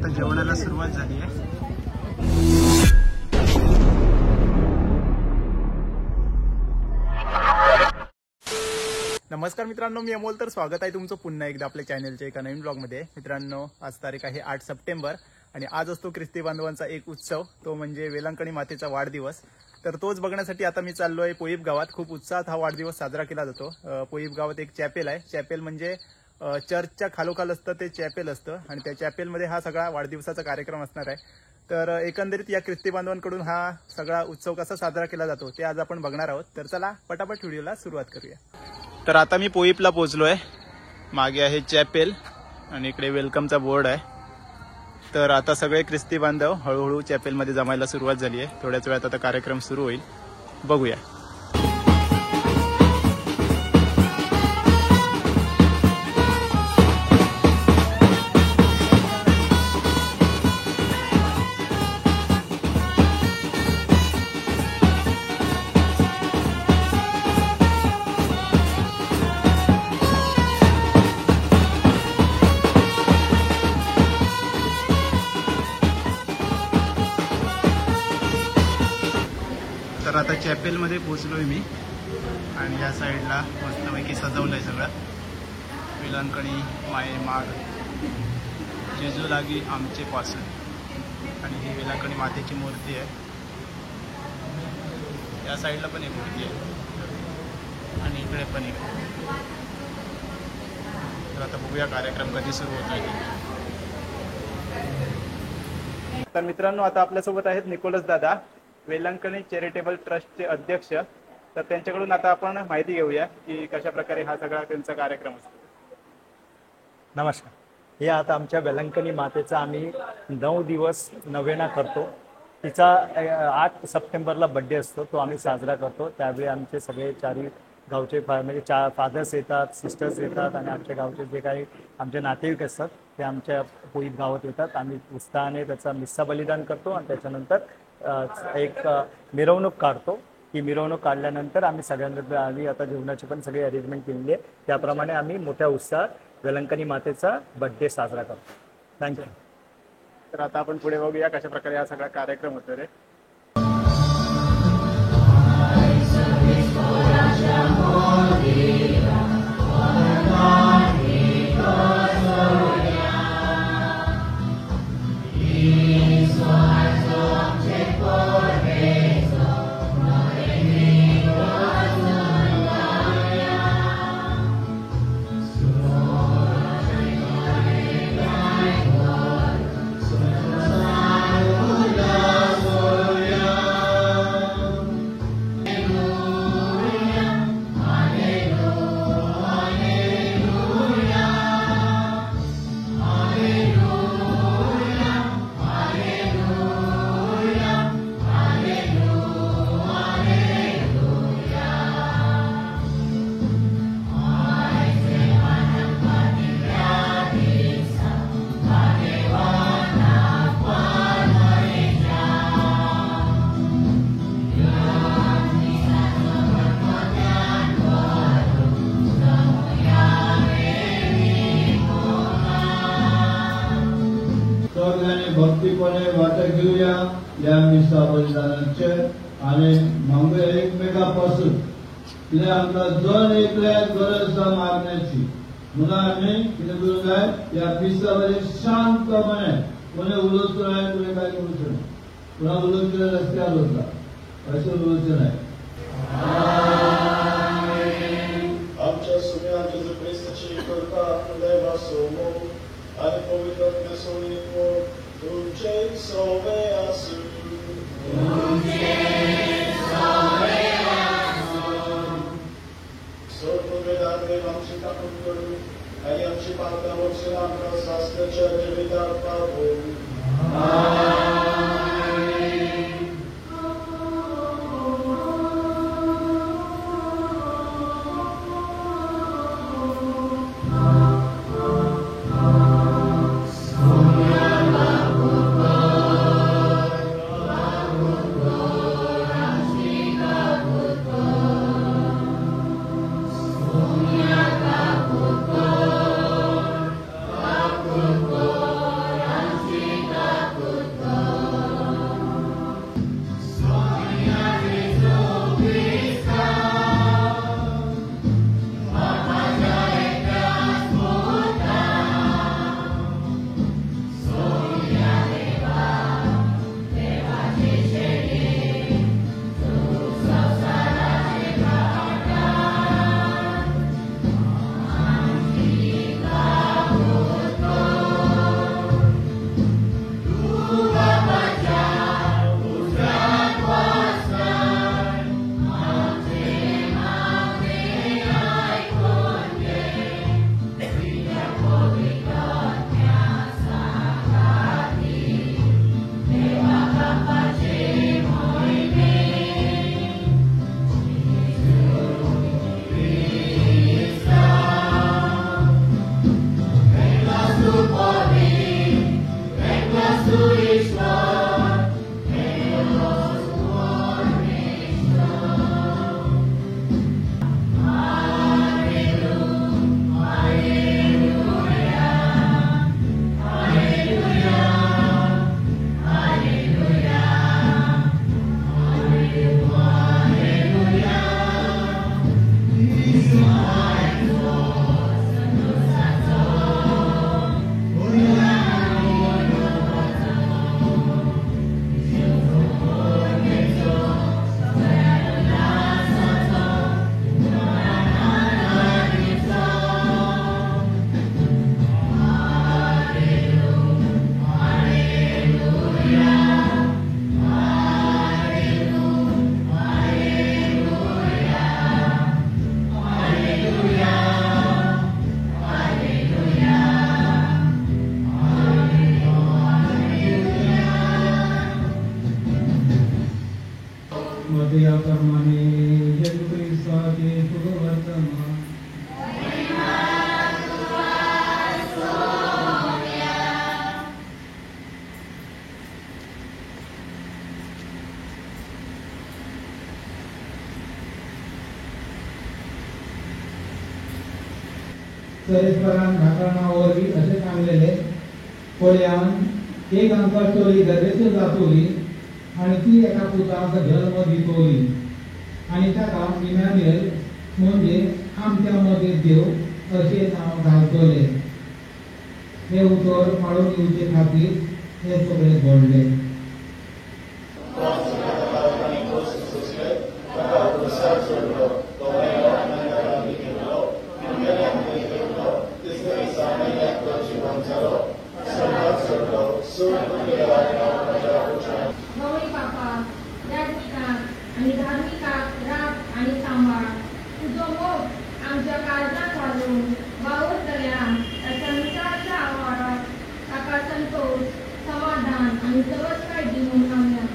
आता जेवणाला सुरुवात झाली आहे. नमस्कार मित्रांनो, मी अमोल. तर स्वागत आहे तुमचं पुन्हा एकदा आपल्या चॅनलच्या एका नवीन ब्लॉगमध्ये. मित्रांनो, आज तारीख आहे 8 सप्टेंबर आणि आज असतो ख्रिस्ती बांधवांचा एक उत्सव, तो म्हणजे वेलांकणी मातेचा वाढदिवस. तर तोच बघण्यासाठी आता मी चाललोय पोईप गावात. खूप उत्साहात हा वाढदिवस साजरा केला जातो. पोईप गावात एक चॅपेल आहे. चॅपेल म्हणजे चर्चच्या खालोखाल असतं ते चॅपेल असतं आणि त्या चॅपेलमध्ये हा सगळा वाढदिवसाचा कार्यक्रम असणार आहे. तर एकंदरीत या ख्रिस्ती बांधवांकडून हा सगळा उत्सव कसा साजरा केला जातो ते आज आपण बघणार आहोत. तर चला पटापट व्हिडिओला सुरुवात करूया. तर आता मी पोईपला पोहोचलोय. मागे आहे चॅपेल आणि इकडे वेलकमचा बोर्ड आहे. तर आता सगळे ख्रिस्ती बांधव हळूहळू चॅपेलमध्ये जमायला सुरुवात झाली आहे. थोड्याच वेळात आता कार्यक्रम सुरू होईल, बघूया. तर आता चॅपेलमध्ये पोहोचलोय मी आणि या साईडला मस्तपैकी सजवलंय सगळं. वेलांकणी माये माग जेजू लागी आमचे पासून, आणि ही वेलांकणी मातेची मूर्ती आहे. या साईडला पण एक मूर्ती आहे आणि इकडे पण एक. तर आता बघूया कार्यक्रम कधी सुरू होतोय. तर मित्रांनो, आता आपल्यासोबत आहेत निकोलस दादा, वेलांकणी चॅरिटेबल ट्रस्टचे अध्यक्ष. तर त्यांच्याकडून आता आपण माहिती घेऊया की कशा प्रकारे हा सगळा त्यांचा कार्यक्रम असतो. नमस्कार. हे आता आमच्या वेलांकणी मातेचा आम्ही 9 दिवस नवेना करतो. तिचा 8 सप्टेंबरला बड्डे असतो, तो आम्ही साजरा करतो. त्यावेळी आमचे सगळे चारी गावचे म्हणजे फादर्स येतात, सिस्टर्स येतात आणि आमच्या गावचे जे काही आमचे नातेवाईक असतात ते आमच्या पोईप गावात येतात. आम्ही उत्साहाने त्याचा मिस्सा बलिदान करतो आणि त्याच्यानंतर एक मिरवणूक काढतो. ही मिरवणूक काढल्यानंतर आम्ही सगळ्यांना आम्ही आता जेवणाची पण सगळी अरेंजमेंट केलेली आहे. त्याप्रमाणे आम्ही मोठ्या उत्साहात वेलांकणी मातेचा बड्डे साजरा करतो. थँक्यू. तर आता आपण पुढे बघूया कशा प्रकारे हा सगळा कार्यक्रम होतो रे. भक्तीपणे वाटा घेऊया या मिसा बलिदानाचे आणि मागूया एकमेकापासून कितें आमकां जण एकल्याक गरज आसा मागण्याची. म्हणून आमी कितें करूंक जाय, या मिसा बरें शांतपणे कोणें उलोवचो न्हय, कोणें काय करूचें न्हय. कोणा उलोवचें जाल्यार रस्त्यार वचता, अशें उलोवचें न्हय. आमच्या सुम्या जेजू क्रिस्ताची कृपा देवा सोमो आणि पवित्र सोयीको तुमचे सोवे आसूं. सोडवेदार देव आमची कापून करू आणि आमची पावता वर्षे आमकां स्वास्थ्याच्या जिविताक पावो. सरेस्परान घाटाणा वरवीं अशें सांगलेलें पळयान एक आमकां स्टोरी गरजेची जातली आनी ती एका पुताक जल्म दितली आनी ताका इमॅन्युएल म्हणजे आमच्या मदीं देव अशें नांव घालतले. हे उतर पाळून येवचे खातीर हे सगळें घडलें. गवळी बापा याज्ञिकाक आनी धार्मिकाक राख आनी सांबाळ तुजो मोग आमच्या काळजांत घालून वावुरतल्या ताच्या मिटाच्या आवाराक ताका संतोष समाधान आनी सवस्काय दिवून आमया.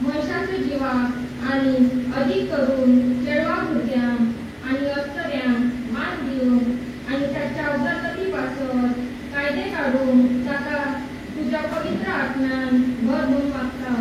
मनशाच्या जिवाक आणि अधिक करून चेडवा भुरग्यांक आणि अस्तऱ्यांक मान दिवन आणि त्याच्या उदरगतीपासून कायदे काढून ताका तुझ्या पवित्र आत्म्यान भरून मागता.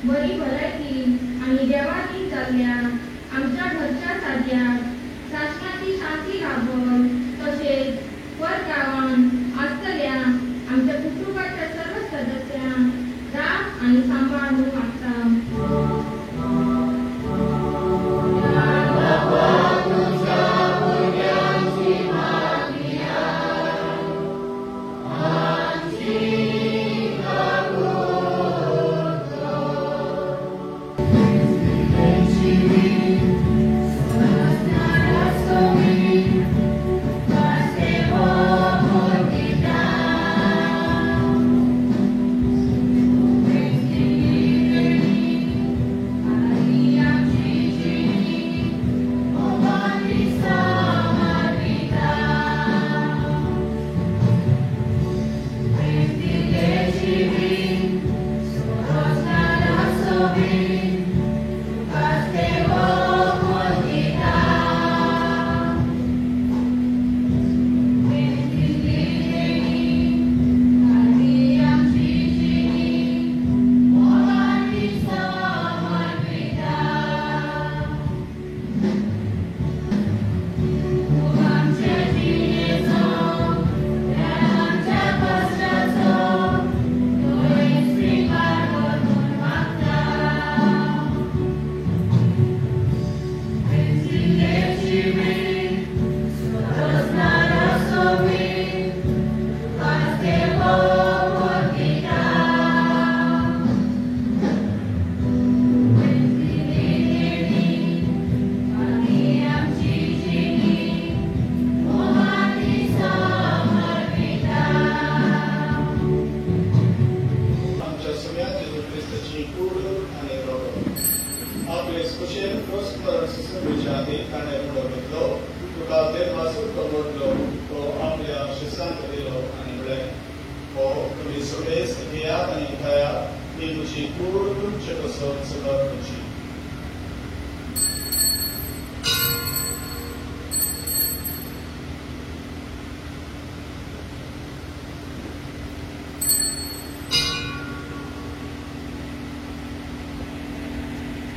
बरी भलायकी आणि देवाची चालल्या आमच्या घरच्या साध्याक शासनाची शांती लाभून तसेच वर गावान आसतल्या आमच्या कुटुंबाच्या सर्व सदस्यांक राख आणि सांभाळ म्हणून मागता.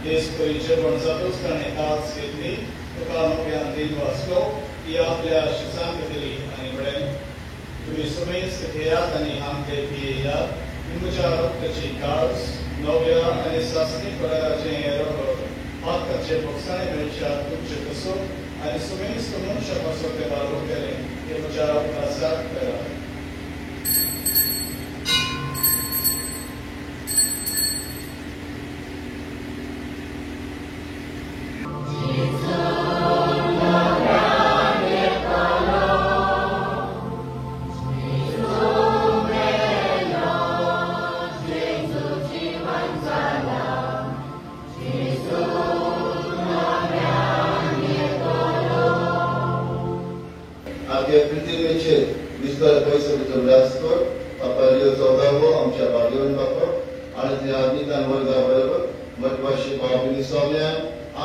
This creature once upon a time has hit me, the car of the Andin was slow, ती आपल्या शिसांक दिली आनी म्हळें तुम्ही समेस्त घेयात आनी आमचे पियेयात तुमच्या रक्ताची काळज नव्या आनी सासणी फळाचे हेरो हाताचे पक्षाने मनशात तुमचे कसो आनी समेस्त मनशा पासून ते बारो केले हे म्हज्या रक्तासाक करा. आमच्या पृथ्वीचेर विस्तार पैसे भितर राजकोट पापालियो चौदावो आमच्या बागेवन बापा आनी त्या आदीकान वर्गा बरोबर मठवाशी बाबुनी सोम्यान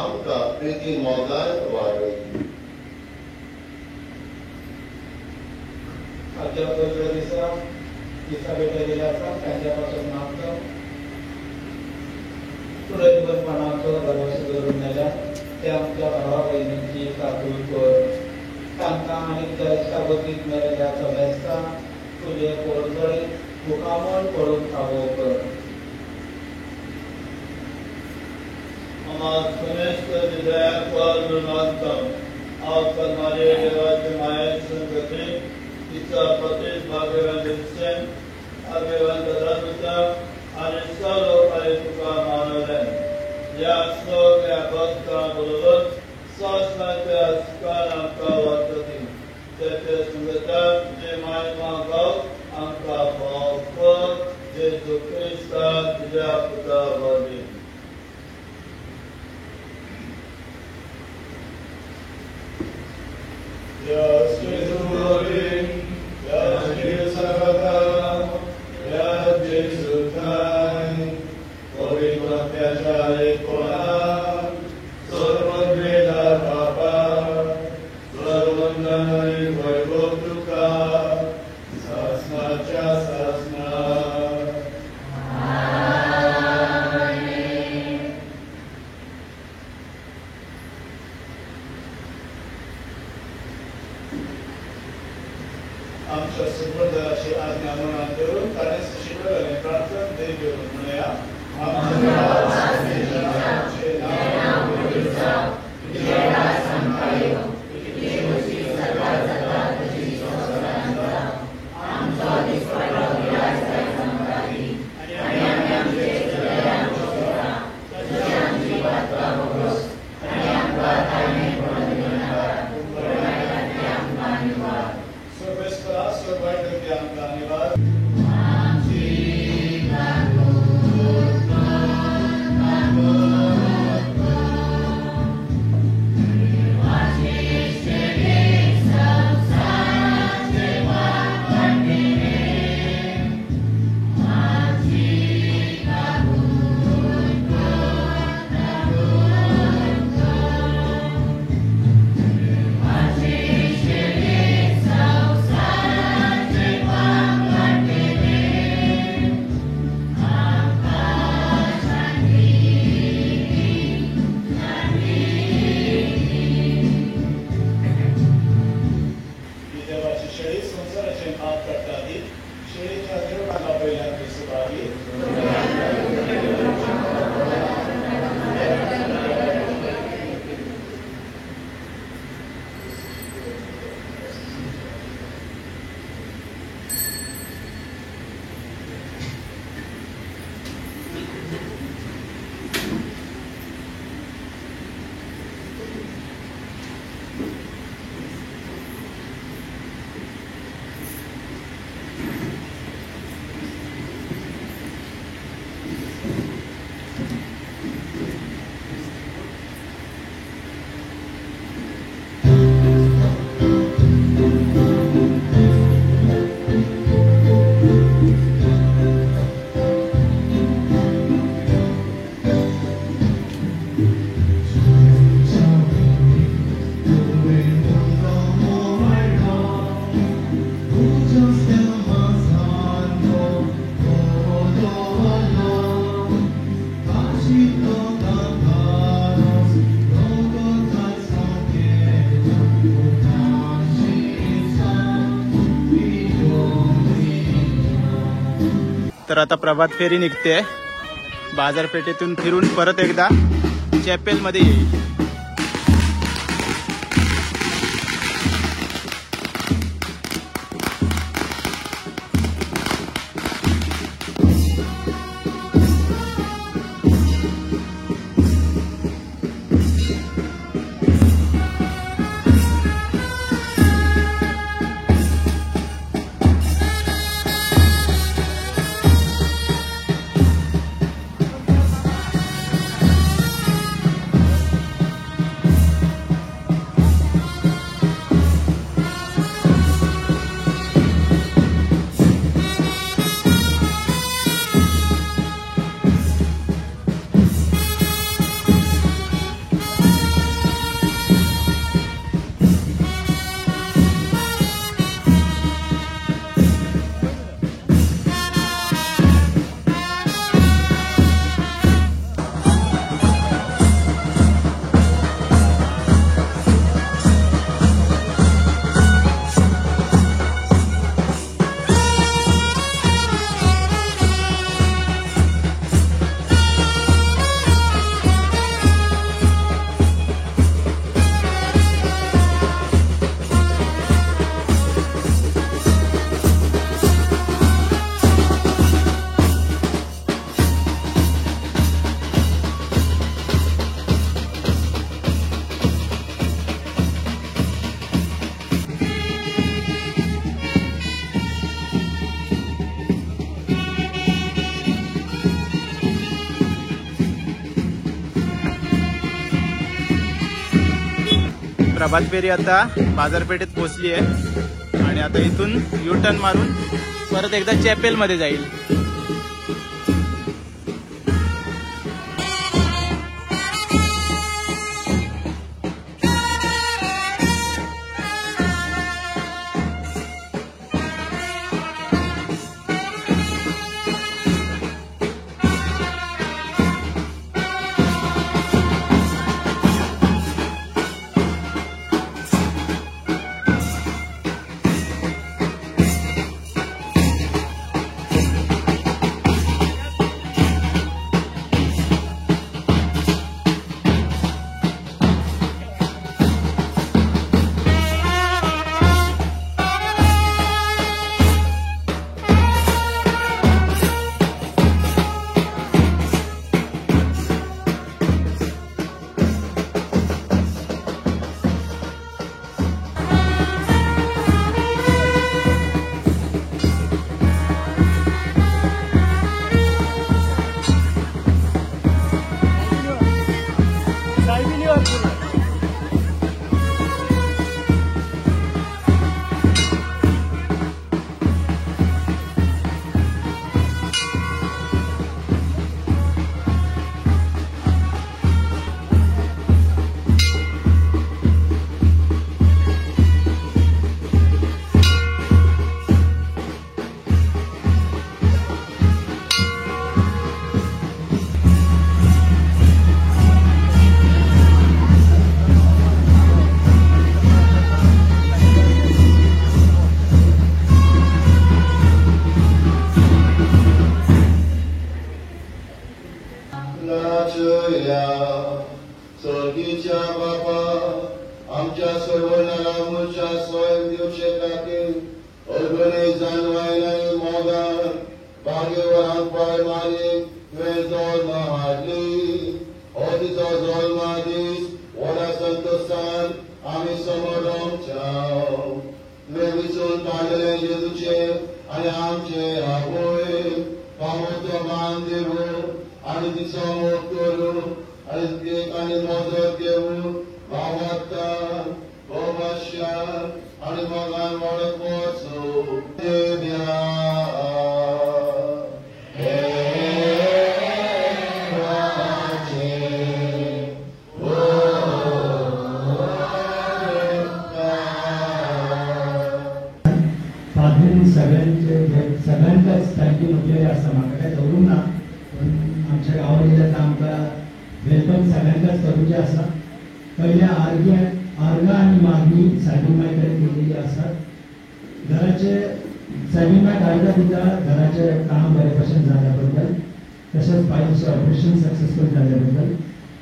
आमकां प्रिती मोगान वाडयली. आमच्या पवित्र दिसा दिसा भेटलेल्या आसा त्यांच्या पासून आमकां पुरयपणाचो भरवसो करून नेल्या ते आमच्या भावा भयणींची काकूळ कर तांकां आनी दर्शकावतीक मेळिल्ल्या समेस्तां तुजे पोरजळीत मुखामण पडून खावो कर. Amaz Kuneshka Vidyak Valmantam Alka Maria Devati Maya Sangati Itza Patis Bhagavan Dilsen Bhagavan Dadramita Anisalo Alituka Manalen Yakslo Vyabhakta Bulavat Sasnate Askanam Kavatati Tete Sangata Jemai Magav Anka Bhavkot Jesu Krista Vijaputa Vadi. Yes, Jesus, glory. Yes, Jesus, Sarvata. Yes, Jesus, time. Glory to the Pachari Kona. Sarvadveda Papa. Sarvandani Vaibhutuka. Sasna Cha Sasna. आमच्या सुप्रदाची आज्ञा म्हणून करून ताणें शिकवलें आनी प्रार्थना देव घेवन म्हणया आमचे नांव पुजीत जावं तुजें राज संभाळयो तुजी खुशी सदां जाता तशी स्वर्गांत जाता आमचो दिसपट्टो गिराय जाय आमकां दी आनी आमी आमचे चलयांक सोडा तशें आमची वाटपां भोगोस आनी आमकां ताणें पडून दिनाका पूण आनी आमकां निवाड. Survival yang kanibat. तर आता प्रभात फेरी निघते, बाजारपेठेतून फिरून परत एकदा चॅपेलमध्ये येईल. प्रभात फेरी आता बाजारपेठेत पोहोचली आहे आणि आता इथून यू टर्न मारून परत एकदा चॅपेलमध्ये जाईल. सर्गीच्या बापा, आमच्या सर्व नरामुच्या स्वयं दिवशे खातीर अल्बने जानवायन आनी मोगान बागेवरान पाय मारीक तुवें जल्म हाडली. हो तिचो जल्मा दीस व्हडा संतोशान आमी समोरच्या तुवें विचून काडलें जेजूचे आनी आमचे आबोय फामोचो मान देवूं आनी तिचो मोग करूं आनी देख आनी मजत घेवूं भावात्तान भोमाश्यान आनी मोगान वळख वचूं देव्या. सगळ्यांच्याच थँक्यू म्हटलेले आसा, म्हाका काय धरूंक ना, पण आमच्या गांवांत येता आमकां वेलकम सगळ्यांकाच करूचें आसा. पयल्या आर्गां आनी मागणी सायडीन मागीर केलेली आसा. घराचे साहेबांना कायदा दिला घराचे काम बऱ्यापासून झाल्याबद्दल, तसेच पाहिजे ऑपरेशन सक्सेसफुल झाल्याबद्दल,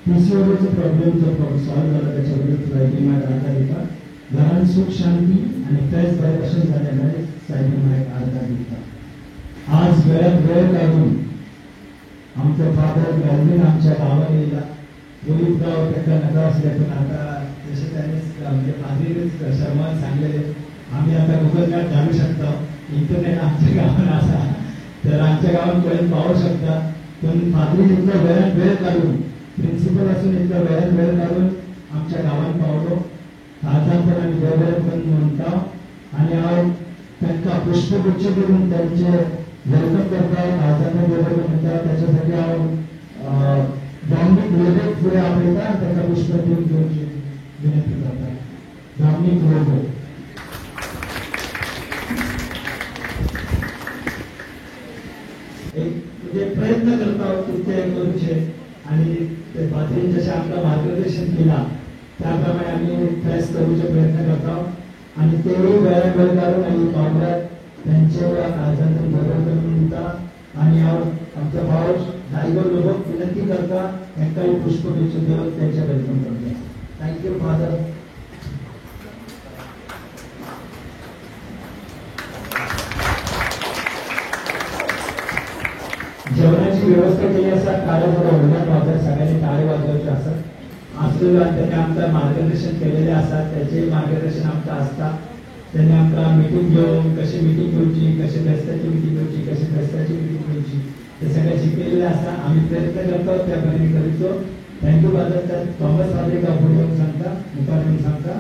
पीसीओडीचा प्रॉब्लेम जो सॉल्व्ह झाला त्याच्याबद्दल साहेबांना कायदा दिला. घरात सुख शांती आणि फ्रेश बऱ्यापासून झाल्यामुळे साहेबांना एक कायदा दिला. आज वेळात वेळ काढून आमचं फादर गॅलरीन आमच्या गावाला येईल. गाव त्याचा नका असल्या पण आता जसे त्यांनी म्हणजे फादरीनेच शर्मा सांगलेले, आम्ही आता गुगल मॅप घालू शकतो, इंटरनेट आमच्या गावाला असा तर आमच्या गावात पर्यंत पाहू शकता. पण फादरी इतकं वेळात वेळ काढून, प्रिन्सिपल असून इतकं वेळात वेळ काढून आमच्या गावात पावलो. खासदार पण आम्ही वेळ पण म्हणतो आणि त्यांना पुष्पगुच्छ करून त्यांचे वेलकम करतात. खासदारांना वेलकम म्हणतात. त्याच्यासाठी धार्मिक लोक पुढे आपल्याला त्याचा पुष्प देऊन विनंती करतात. धार्मिक लोक म्हणजे प्रयत्न करतात कुठे करूचे आणि ते पात्री जसे आमचं मार्गदर्शन केला त्याप्रमाणे आम्ही प्रयास करूचे प्रयत्न करतो. आणि तेही वेळा वेळ काढून आणि काँग्रेस त्यांच्या खासदारांना बरोबर म्हणतात आणि आमचा भाऊ धायगो लोक विनंती करता त्यांना पुष्पगुच्छ देऊन त्यांच्या वेलकम करतात. Thank you father. जेवणाची व्यवस्था केली असता टाळे जरा वाजत सगळ्यांनी टाळे वाजवायचे असतात. असलेलं त्यांनी आमचं मार्गदर्शन केलेले असतात, त्याचे मार्गदर्शन आमचं असतात. त्यांनी आमचा मीटिंग घेऊन कशी मीटिंग घ्यायची, कशी रस्त्याची मीटिंग घ्यायची, कशी रस्त्याची मीटिंग घ्यायची ते सगळं शिकलेले असतात. आम्ही प्रयत्न करतो त्याप्रमाणे करतो. Thank you father. थॉमस फादर का पुढे येऊन सांगता, मुखार येऊन सांगता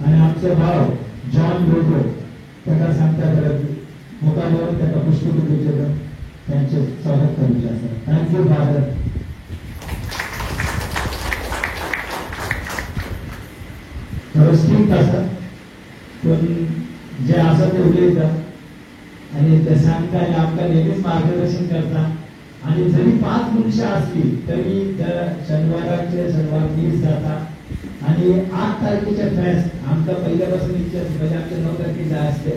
आणि आमचे भाव जॉन लोटो त्याला सांगता करत मुखावर त्याला पुष्पगुच्छ त्यांचे स्वागत करूचे असतात. Thank you father. स्ट्रिक्ट असतात पण जे असं ते उभे येतात आणि ते सांगता आणि आपलं नेहमीच मार्गदर्शन करतात. आणि जरी 5 मनुष्य असली तरी शनिवाराचे शनिवार 20 जातात. आणि 8 तारखेच्या फेस्ट आमचा पहिल्यापासून इच्छा म्हणजे आमच्या 9 तारखेला असते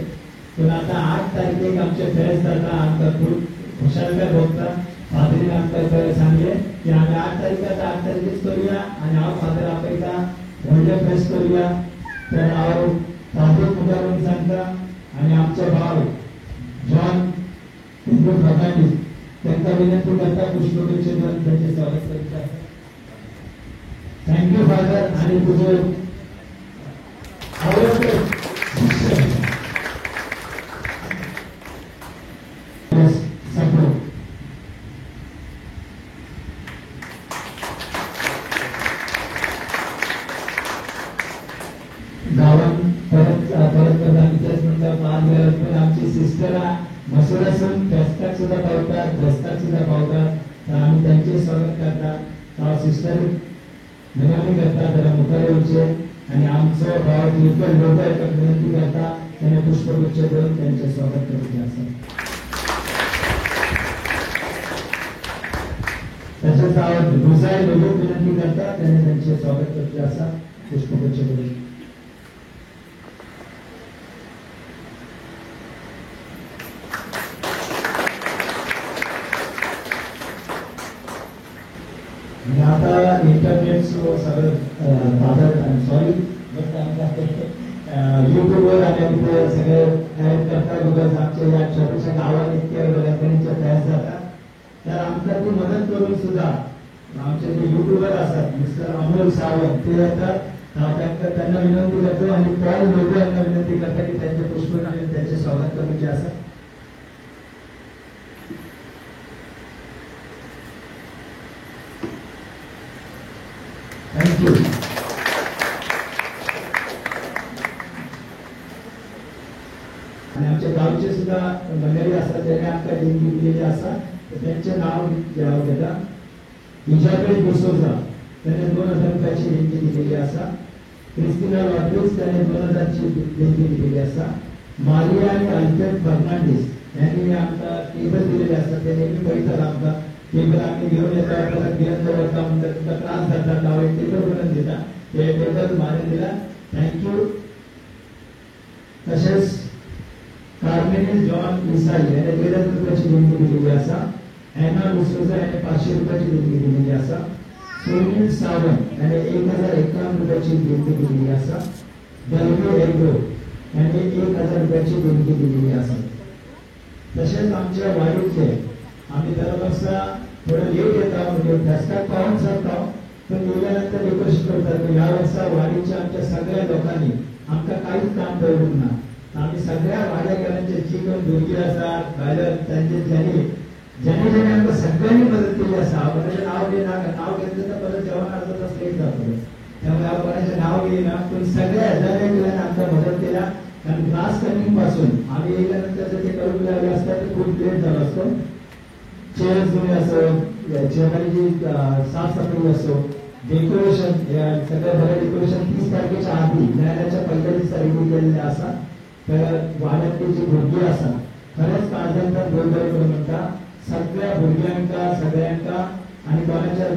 पण आता 8 तारखेक आमचे फेस्ट जातात. आमचा खूप हुशारपणे बोलता फादरीने आमच्या सांगले की आम्ही 8 तारखेला 8 तारखेच करूया आणि हा फादर आपल्याला वर्ल्ड फेस्ट करूया. तर फादर मुद्दावरून सांगता आणि आमचे भाव जॉन हिंदू फर्नांडिस त्यांना विनंती करता पुष्पगुच्छ देऊन त्यांचे स्वागत करतात. Thank you father. आणि तुझे गावात परत आमची सिस्टर मसुरासून फेस्ताक सुद्धा पावतात, रस्त्यात सुद्धा पावतात. तर आम्ही त्यांचे स्वागत करतात. सिस्टर विनंती करतात जरा मुखार येऊचे आणि आमचं भाव इतर लोक विनंती करतात त्यांना पुष्पगुच्छ देऊन त्यांचे स्वागत करूचे असतात. तसेच दुसऱ्या लोक विनंती करतात त्यांनी त्यांचे स्वागत करूचे असतात पुष्पगुच्छ देऊन. आणि आता इंटरनेट सगळं फादर सॉरी युट्यूबवर आणि तिथे सगळे ऍड करतात. बिकॉज आमच्या या छोट्याशा गावात इतके वेलंकणीचे प्रयास जातात. तर आमचा ती मदत करून सुद्धा आमचे जे युट्यूबर असतात मिस्टर अमोल सावंत ते येतात. त्यांना विनंती करतो आणि त्या लोक यांना विनंती करतात की त्यांचे पुष्पगुच्छ त्यांचे स्वागत करायचे असतात. थँक्यू. आणि आमच्या गावचे सुद्धा मंडळी असतात त्यांनी आमच्या देणगी दिलेली असतात. तर त्यांचे नाव घ्यावं घेता. इजाबेल डिसोजा त्याने 2000 रुपयाची देणगी दिलेली असा. क्रिस्टिना रॉड्रिग्स त्याने 2000 ची देणगी दिलेली असा. मारिया आणि अल्फ्रेड फर्नांडिस यांनी आमचा टेबल दिलेले असतात. ते नेहमी पैसा लागतात. टेबल आम्ही घेऊन येतात परत घेऊन त्रास करतात लावाय टेबल बनवून देतात. ते टेबल मारून दिला. थँक्यू. तसेच कार्मेलियस जॉन मिसाई याने 1000 रुपयाची देणगी दिलेली असा. एना डिसोजा याने 500 रुपयाची देणगी दिलेली असा. सुनील सावंत याने 1051 रुपयाची देणगी दिलेली असा. दलवे एग्रो याने 1000 रुपयाची देणगी दिलेली असा. तसेच आमच्या वाडीतले आम्ही दरवर्षा थोडं लेट येतात म्हणजे फेस्टाक पाहून सरतो पण गेल्यानंतर डेकोरेशन करतात. पण या वर्षा वाडीच्या आमच्या सगळ्या लोकांनी आमका काहीच काम करून ना. आम्ही सगळ्या वाड्याकरांचे जी कोण भुरगी असतात बायलर त्यांचे ज्यांनी आमकां सगळ्यांनी मदत केली असा. कोणाचे नाव घेतलं तर परत जेवण अर्धा लेट जातो. त्यामुळे आपण कोणाचे नाव घेईना पण सगळ्या हजारांनी आमका मदत केला. कारण ग्लास कटिंग पासून आम्ही गेल्यानंतर जर ते करून लागले असतात तर खूप लेट झाला असतो. चेअर्स जुने असो चेअरची साफसफाई असो डेकोरेशन सगळं बरं डेकोरेशन 30 तारखेच्या आधी न्यायालयाच्या पहिल्या दिवशी रेडी केलेले असा. तर वाड्यातली जी भुरगी असा खरंच काळजांचा गोंधळ करून म्हणता सगळ्या भुरग्यांका सगळ्यांका आणि कोणाच्या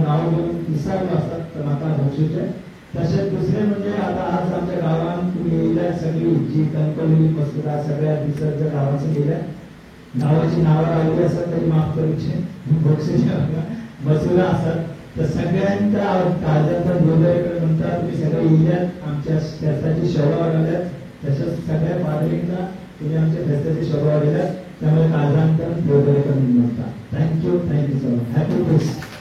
नाव घेऊन विसरलो असतात तर म्हाका बक्षीचे. तसेच दुसरे म्हणजे आता आज आमच्या गावात तुम्ही येयल्या सगळी जी कणकवली मसुरा सगळ्या विसर्जन गावांचं गेल्या गावाची नावं आलेली असतात तरी माफ करूचे बक्षीस मसुरा असतात. तर सगळ्यांचा काळजांचा गोंधळ म्हणतात तुम्ही सगळे येयल्यात आमच्या फेस्ताची शोभा वाढवल्यात. तसंच सगळ्या पादरींना तुम्ही आमच्या फेस्ताची शोभा वाढवल्यात. त्यामुळे काळजांचा गोंधळ करून म्हणतात. Thank you so much. Happy Christmas.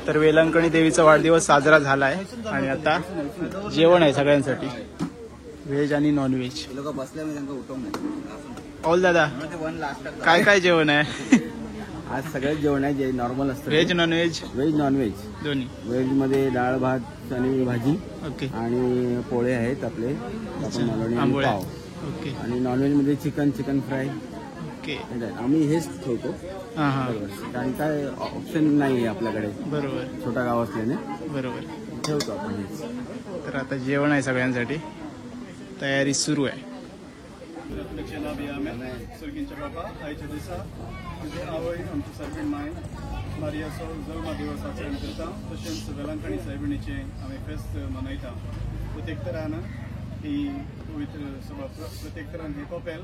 तर वेलंकणी देवीचा वाढदिवस साजरा झाला आहे आणि आता जेवण आहे सगळ्यांसाठी, व्हेज आणि नॉन व्हेज. ऑल दादा काय काय जेवण आहे आज? सगळं जेवण आहे जे नॉर्मल असतं, veg non veg. Veg non veg दोन्ही. व्हेज मध्ये डाळ भात आणि भाजी ओके आणि पोळे आहेत आपले, आपण आंबोळ्या. पाव. ओके. आणि नॉनव्हेज मध्ये चिकन फ्राय. ओके. आम्ही हेच ठेवतो कारण काय ऑप्शन नाही आहे आपल्याकडे, बरोबर, छोटा गाव असल्याने बरोबर ठेवतो आपण हेच. तर आता जेवण आहे सगळ्यांसाठी, तयारी सुरू आहे. Surginच्या बाबा आयच्या दिसा तुझे आवय आमची सर्वीण माय मारियाचो जल्म दिवस आचरण करता, तशेंच वेलंकणी सायबिणीचे आमी फेस्त मनयता. प्रत्येक तरान ही पवित्र सभा, प्रत्येक तरान हे कपेल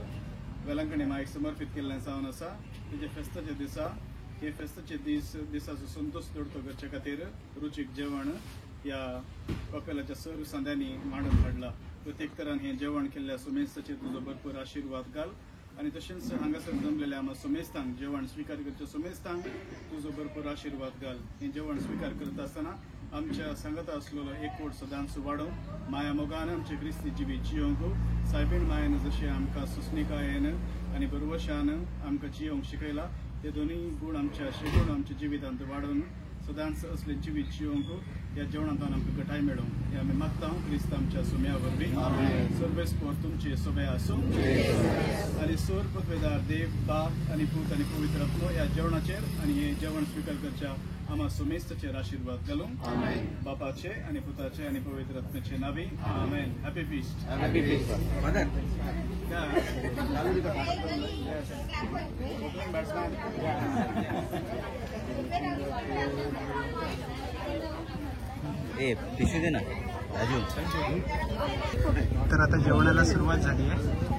वेलंकणी मायक समर्पित केल्लें जावन आसा. तेजे फेस्ताच्या दिसा हे फेस्ताचे दिसाचो संतोष दवरतो करचे खातीर रुचीक जेवण ह्या कपेलाच्या सर्व संद्यांनी मांडून हाडला. प्रत्येक तरान हे जेवण केल्ल्या सुमेस्ताचेर तुजो भरपूर आशिर्वाद घाल आणि तशेंच हांगासर जमलेल्या आम्हा सुमेस्तांक जेवण स्वीकार करच्या सुमेस्तांक तुजो भरपूर आशिर्वाद घाल. हे जेवण स्वीकार करता आसतना आमच्या सांगाता आसलेलो एकवट सदांच वाडोवन माया मोगान आमचे क्रिस्ती जिवीत जियोंक सायबीण मायेन जशें आमकां सुस्निकायेन आनी बरवशान आमकां जियोंक शिकयला ते दोनूय गूण आमच्या शिकून आमच्या जिवितांत वाडोवन सदांच असले जिवीत जियोंक ह्या जेवणांतल्यान आमकां घटाय मेळोवंक हे आमी मागता. क्रिस्त आमच्या सुम्या वरवीं सर्वेस्पोर तुमचे सोबे आसूं आनी सोर पकवेदार देव बाप आनी पूत आनी पवित्र आत्मो ह्या जेवणाचेर आनी हे जेवण स्वीकार करच्या आम्हा सुमेस्ताचेर आशिर्वाद घालूं. बापाचे आनी पुताचे आनी पवित्र आत्म्याचे नावी आमेन. Happy feast. Happy feast. पिशवी दे ना राजू. तर आता जेवणाला सुरुवात झाली आहे.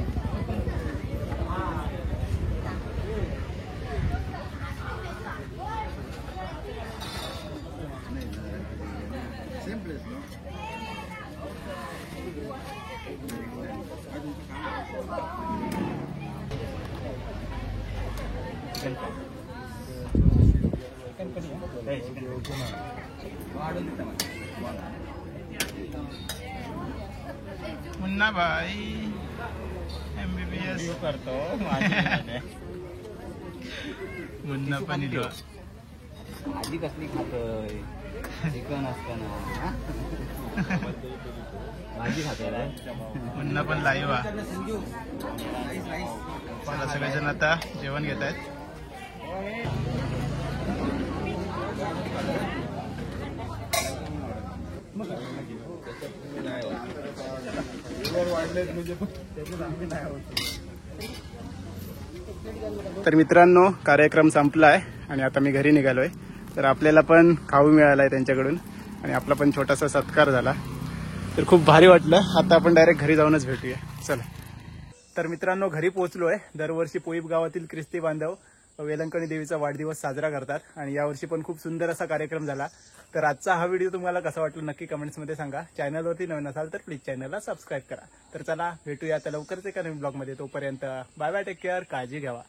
मुन्ना भाई MBBS करतो. मुन्ना पण इलो आजी कसली खातोय चिकन असताना भाजी खातोय. मुन्ना पण लाईव्ह आहे. चला सगळेजण आता जेवण घेत आहेत. तर मित्रांनो कार्यक्रम संपलाय आणि आता मी घरी निघालोय. तर आपल्याला पण खाऊ मिळालाय त्यांच्याकडून आणि आपला पण छोटासा सत्कार झाला. तर खूप भारी वाटलं. आता आपण डायरेक्ट घरी जाऊनच भेटूया. चला. तर मित्रांनो घरी पोहोचलोय. दरवर्षी पोईप गावातील ख्रिस्ती बांधव वेलंकणी देवीचा वाढदिवस साजरा करतात आणि यावर्षी पण खूप सुंदर असा कार्यक्रम झाला. तर आजचा हा व्हिडिओ तुम्हाला कसा वाटला नक्की कमेंट्समध्ये सांगा. चॅनलवरती नवीन असाल तर प्लीज चॅनलला सबस्क्राईब करा. तर चला भेटूया आता लवकरच एका नवीन ब्लॉगमध्ये. तोपर्यंत बाय बाय. Take care. काळजी घ्यावा.